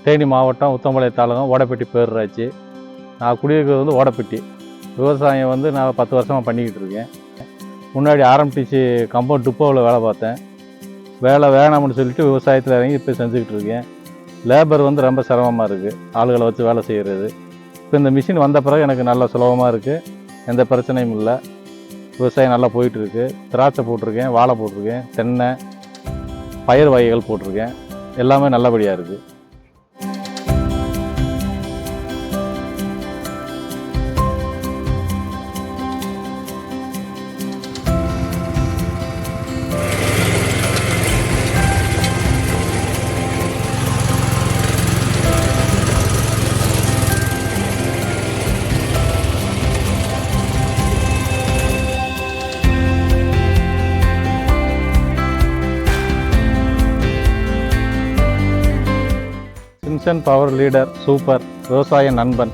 தேனி மாவட்டம் உத்தமபாளையம் தாலுகம் ஓடப்பட்டி பேரூராட்சி. நான் குடியிருக்கிறது வந்து ஓடப்பட்டி. விவசாயம் வந்து நான் 10 வருஷமாக பண்ணிக்கிட்டு இருக்கேன். முன்னாடி ஆர்எம்டிசி கம்பவுண்ட் டிப்போவில் வேலை பார்த்தேன். வேலை வேணாம்னு சொல்லிட்டு விவசாயத்தில் இறங்கி இப்போ செஞ்சுக்கிட்டு இருக்கேன். லேபர் வந்து ரொம்ப சிரமமாக இருக்குது, ஆளுகளை வச்சு வேலை செய்கிறது. இப்போ இந்த மிஷின் வந்த பிறகு எனக்கு நல்ல சுலபமாக இருக்குது, எந்த பிரச்சனையும் இல்லை. விவசாயம் நல்லா போயிட்டுருக்கு. திராட்சை போட்டிருக்கேன், வாழை போட்டிருக்கேன், தென்னை, பயிர் வகைகள் போட்டிருக்கேன். எல்லாமே நல்லபடியாக இருக்குது. சிம்சன் பவர் லீடர் சூப்பர் விவசாய நண்பன்.